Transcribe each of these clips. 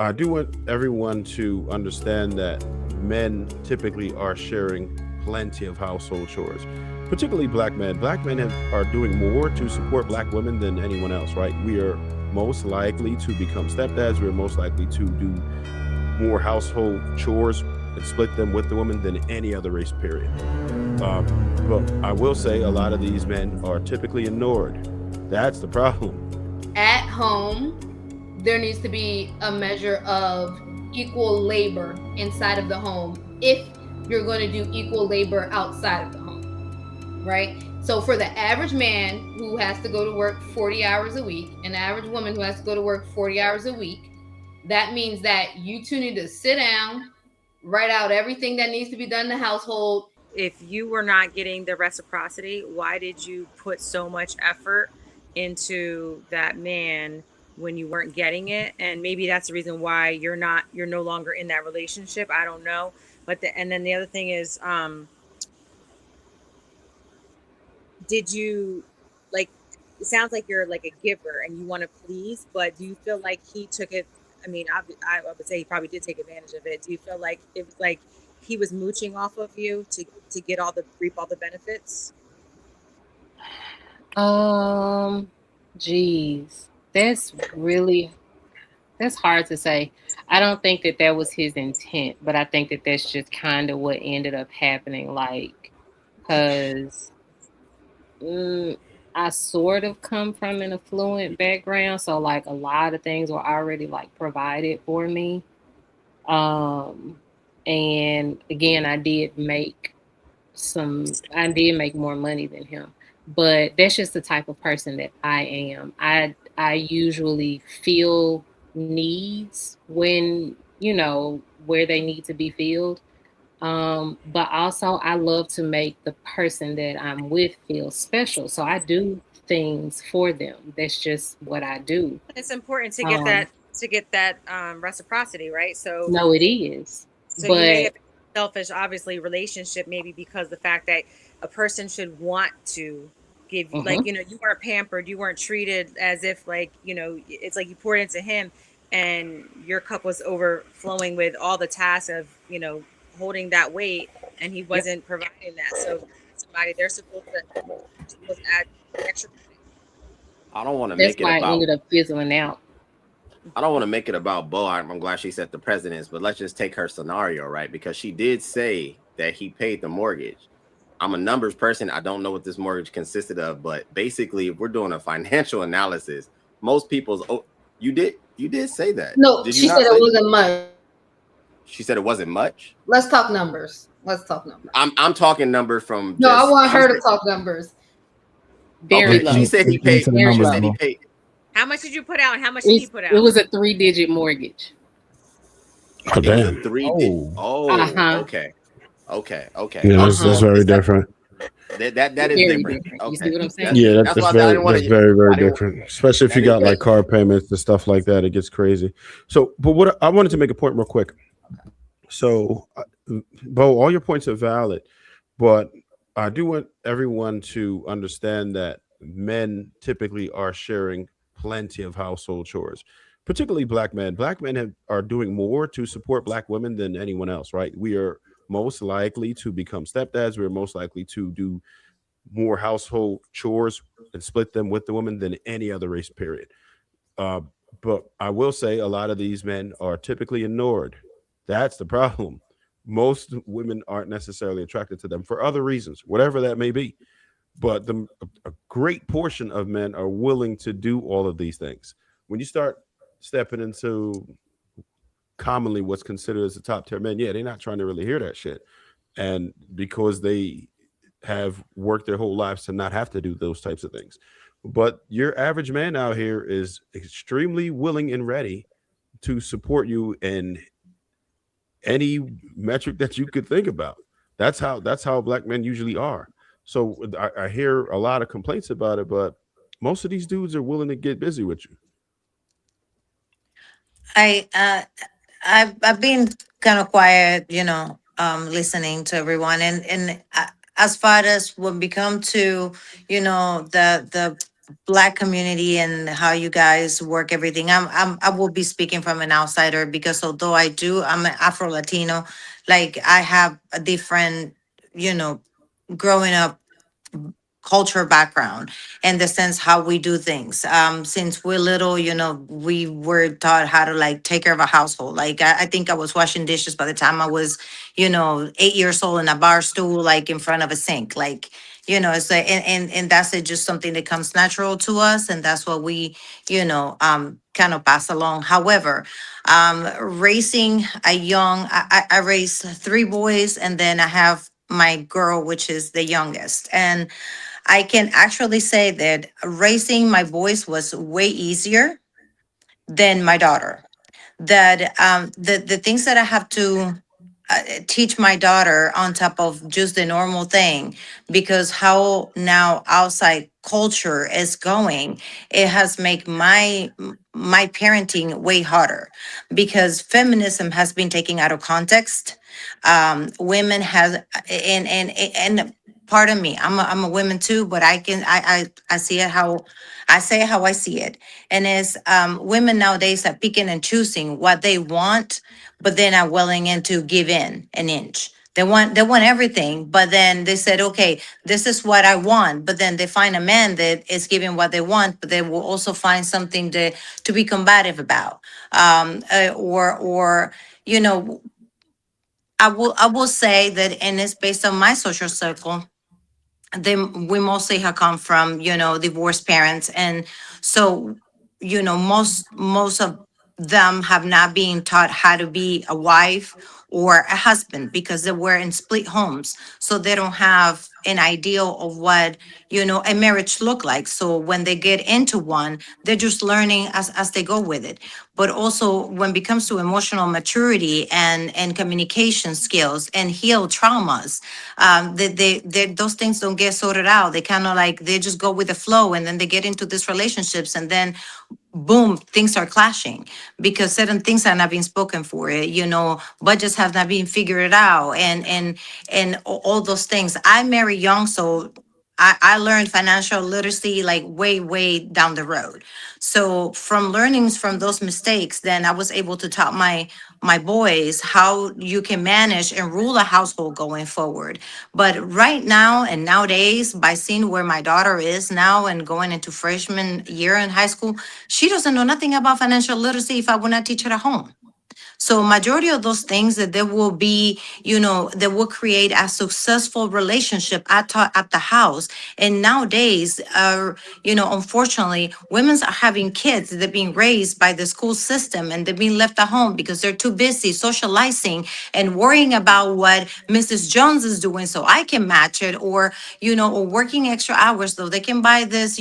I do want everyone to understand that men typically are sharing plenty of household chores, particularly black men. Black men are doing more to support black women than anyone else, right? We are most likely to become stepdads. We're most likely to do more household chores and split them with the woman than any other race, period. But I will say a lot of these men are typically ignored. That's the problem. At home, there needs to be a measure of equal labor inside of the home if you're going to do equal labor outside of the home, right? So for the average man who has to go to work 40 hours a week, an average woman who has to go to work 40 hours a week, that means that you two need to sit down, write out everything that needs to be done in the household. If you were not getting the reciprocity, why did you put so much effort into that man when you weren't getting it? And maybe that's the reason why you're no longer in that relationship. I don't know. And then the other thing is, did you like, it sounds like you're like a giver and you want to please, but do you feel like he took it? I mean, I would say he probably did take advantage of it. Do you feel like it was like he was mooching off of you to get all the reap all the benefits? Um, geez, that's hard to say. I don't think that that was his intent, but I think that that's just kind of what ended up happening. Like, because I sort of come from an affluent background, so like a lot of things were already like provided for me. Um, and again, I did make more money than him, but that's just the type of person that I am. I usually feel needs when, where they need to be filled. But also I love to make the person that I'm with feel special. So I do things for them. That's just what I do. It's important Um, to get that reciprocity, right? no, it is. So you may But have been selfish, obviously, relationship, maybe because the fact that a person should want to give, like, mhm. you weren't pampered, you weren't treated as if, like, it's like you poured into him and your cup was overflowing with all the tasks of, holding that weight, and he Yep. wasn't providing that. So somebody, supposed to add extra. I don't want to That's make it why I about ended up fizzling out. I don't want to make it about Bo. I'm glad she said the president's, but let's just take her scenario, right? Because she did say that he paid the mortgage. I'm a numbers person. I don't know what this mortgage consisted of, but basically, if we're doing a financial analysis, most people's you did say that. No, Did you she not said say it that? wasn't much. She said it wasn't much. Let's talk numbers. Let's talk numbers. I'm talking numbers from No, I just want she her to said talk numbers. Very okay. Let, She low. let, said he let me paid. say the Very She numbers, said low. he bro. paid. How much did you put out? And how much did he put It out? was a 3-digit mortgage. Oh, It was a damn. 3 digit. Oh, Oh, Uh-huh. okay. Yeah, Okay. that's Uh-huh. very Just that different. that is Very different. different. You see Okay. what I'm saying? Yeah, That's that's why I very didn't want that's to. very very I didn't. different. Especially if you That is got like different. car payments and stuff like that, it gets crazy. So, but what I wanted to make a point real quick. So, Bo, all your points are valid, but I do want everyone to understand that men typically are sharing plenty of household chores, particularly black men. Black men are doing more to support black women than anyone else, right? We are most likely to become stepdads. We're most likely to do more household chores and split them with the woman than any other race, period. Uh, but I will say a lot of these men are typically ignored. That's the problem. Most women aren't necessarily attracted to them for other reasons, whatever that may be. But a great portion of men are willing to do all of these things. When you start stepping into commonly what's considered as the top tier men, yeah, they're not trying to really hear that shit. And because they have worked their whole lives to not have to do those types of things. But your average man out here is extremely willing and ready to support you in any metric that you could think about. That's how black men usually are. So I hear a lot of complaints about it, but most of these dudes are willing to get busy with you. I I've been kind of quiet, listening to everyone, and as far as when we come to, the Black community and how you guys work everything. I will be speaking from an outsider because although I'm an Afro Latino, like I have a different, you know, growing up culture background and the sense how we do things. Since we're little, we were taught how to like take care of a household. Like I think I was washing dishes by the time I was, 8 years old in a bar stool, like in front of a sink. Like, it's like, and that's just something that comes natural to us. And that's what we, kind of pass along. However, raising a young, I raised three boys and then I have my girl, which is the youngest. And I can actually say that raising my boys was way easier than my daughter. That the things that I have to teach my daughter on top of just the normal thing, because how now outside culture is going, it has made my parenting way harder because feminism has been taken out of context. Women has and pardon me, I'm a woman too, but I see it how I say it how I see it. And it's women nowadays are picking and choosing what they want, but they're not willing to give in an inch. They want everything, but then they said, okay, this is what I want. But then they find a man that is giving what they want, but they will also find something to be combative about. Or you know, I will say that, and it's based on my social circle, we mostly have come from divorced parents, and so most of them have not been taught how to be a wife or a husband because they were in split homes, so they don't have an ideal of what a marriage look like. So when they get into one, they're just learning as they go with it. But also when it comes to emotional maturity and communication skills and heal traumas, those things don't get sorted out. They kind of like they just go with the flow, and then they get into these relationships, and then boom, things are clashing because certain things are not being spoken for. Budgets have not been figured out, and all those things. I married young, so I learned financial literacy like way down the road. So from learnings from those mistakes, then I was able to taught my boys how you can manage and rule a household going forward. But right now and nowadays, by seeing where my daughter is now and going into freshman year in high school, she doesn't know nothing about financial literacy if I would not teach her at home. So majority of those things that there will be, that will create a successful relationship at the house. And nowadays, unfortunately, women are having kids that are being raised by the school system and they're being left at home because they're too busy socializing and worrying about what Mrs. Jones is doing so I can match it, or working extra hours so they can buy this,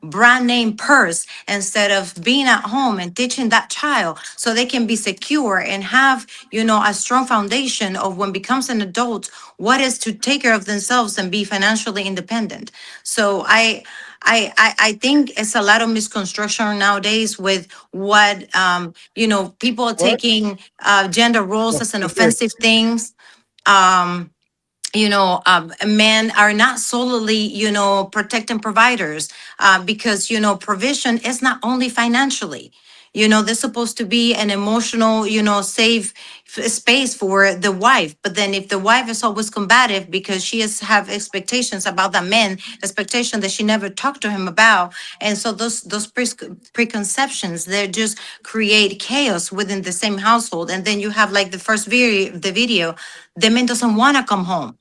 brand name purse instead of being at home and teaching that child so they can be secure and have a strong foundation of when becomes an adult what is to take care of themselves and be financially independent. So I think it's a lot of misconstruction nowadays with what people are What? taking gender roles No, as an it's good. offensive things. um Men are not solely, protecting providers, because, provision is not only financially. They're supposed to be an emotional, safe space for the wife. But then if the wife is always combative because she has have expectations about the man, expectation that she never talked to him about, and so those preconceptions, they just create chaos within the same household. And then you have like the video, the man doesn't want to come home.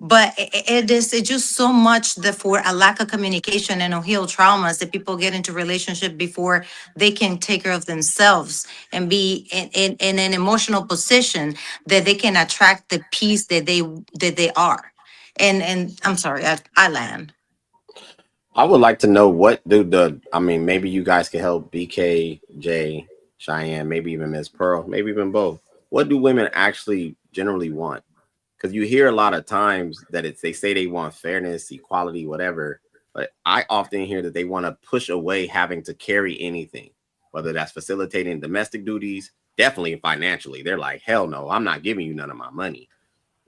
But it's just so much that for a lack of communication and unhealed traumas that people get into relationship before they can take care of themselves and be in an emotional position that they can attract the peace that they are. And I'm sorry, I land. I would like to know what do I mean, maybe you guys can help BKJ, Cheyenne, maybe even Miss Pearl, maybe even both. What do women actually generally want? Because you hear a lot of times that they say they want fairness, equality, whatever. But I often hear that they want to push away having to carry anything, whether that's facilitating domestic duties, definitely financially. They're like, hell no, I'm not giving you none of my money.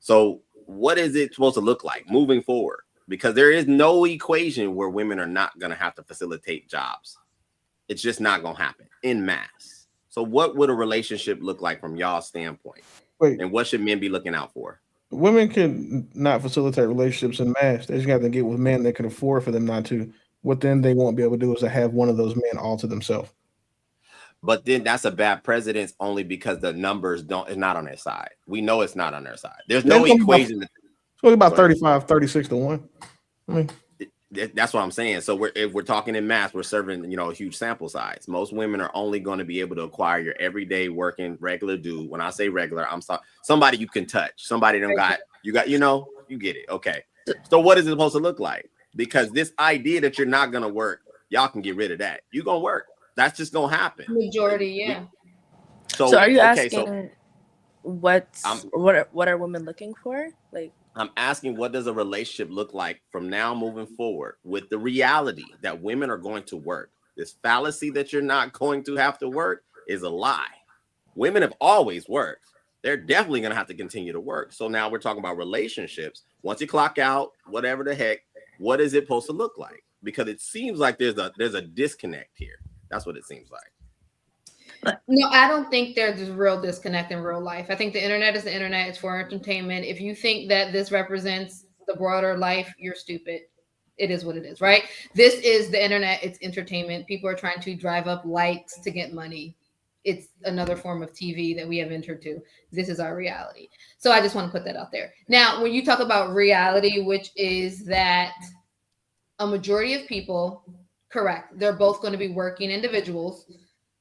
So what is it supposed to look like moving forward? because there is no equation where women are not going to have to facilitate jobs. It's just not going to happen in mass. So what would a relationship look like from y'all's standpoint? Wait, And what should men be looking out for? women can not facilitate relationships in mass. They just got to get with men that can afford for them not to. What then they won't be able to do is to have one of those men all to themselves. But then that's a bad precedence only because the numbers is not on their side. We know it's not on their side. There's no equation. It's only about 35, 36 to 1. I mean, that's what I'm saying. So if we're talking in mass, we're serving, a huge sample size. Most women are only going to be able to acquire your everyday working regular dude. When I say regular, I'm sorry, somebody you can touch, somebody you get it. Okay. So what is it supposed to look like? Because this idea that you're not going to work, y'all can get rid of that. You're going to work. That's just going to happen. Majority, yeah. So are you asking what are women looking for? Like, I'm asking, what does a relationship look like from now moving forward with the reality that women are going to work? This fallacy that you're not going to have to work is a lie. Women have always worked. They're definitely going to have to continue to work. So now we're talking about relationships. Once you clock out, whatever the heck, what is it supposed to look like? Because it seems like there's a disconnect here. That's what it seems like. No, I don't think there's a real disconnect in real life. I think the internet is the internet. It's for entertainment. If you think that this represents the broader life, you're stupid. It is what it is, right? This is the internet. It's entertainment. People are trying to drive up likes to get money. It's another form of TV that we have entered to. This is our reality. So I just want to put that out there. Now, when you talk about reality, which is that a majority of people, correct, they're both going to be working individuals.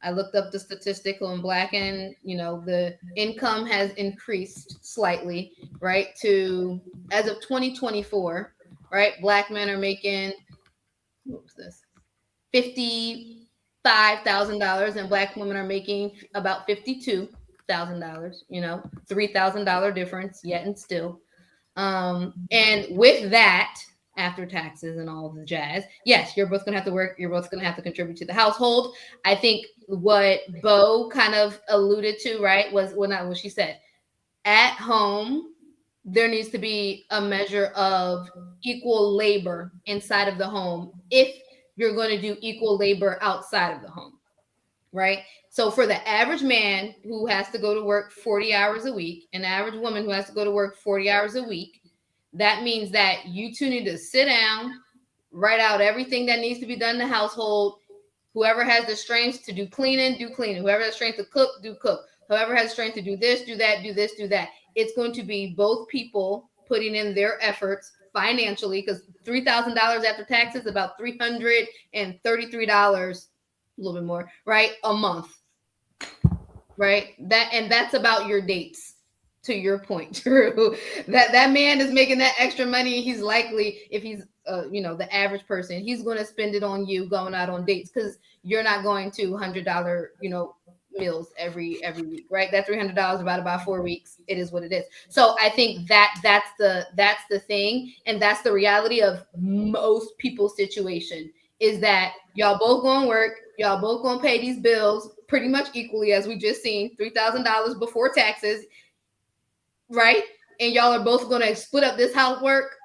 I looked up the statistical in Black, and the income has increased slightly, right? To as of 2024, right? Black men are making $55,000, and Black women are making about $52,000. $3,000 difference yet and still. And with that, after taxes and all of the jazz, yes, you're both gonna have to work. You're both gonna have to contribute to the household. I think what Bo kind of alluded to, right, was what she said. At home, there needs to be a measure of equal labor inside of the home if you're going to do equal labor outside of the home, right? So for the average man who has to go to work 40 hours a week, an average woman who has to go to work 40 hours a week, that means that you two need to sit down, write out everything that needs to be done in the household. Whoever has the strength to do cleaning, do cleaning. Whoever has strength to cook, do cook. Whoever has strength to do this, do that, do this, do that. It's going to be both people putting in their efforts financially, because $3,000 after taxes, about $333, a little bit more, right? A month, right? That's about your dates. To your point, Drew, that man is making that extra money. He's likely, if he's the average person, he's going to spend it on you going out on dates, because you're not going to $100 meals every week, right? That $300 about 4 weeks. It is what it is. So I think that's the thing, and that's the reality of most people's situation, is that y'all both going to work, y'all both going to pay these bills pretty much equally, as we just seen, $3,000 before taxes. Right? And y'all are both going to split up this housework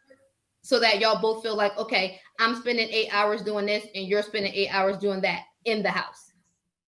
so that y'all both feel like, okay, I'm spending 8 hours doing this and you're spending 8 hours doing that in the house.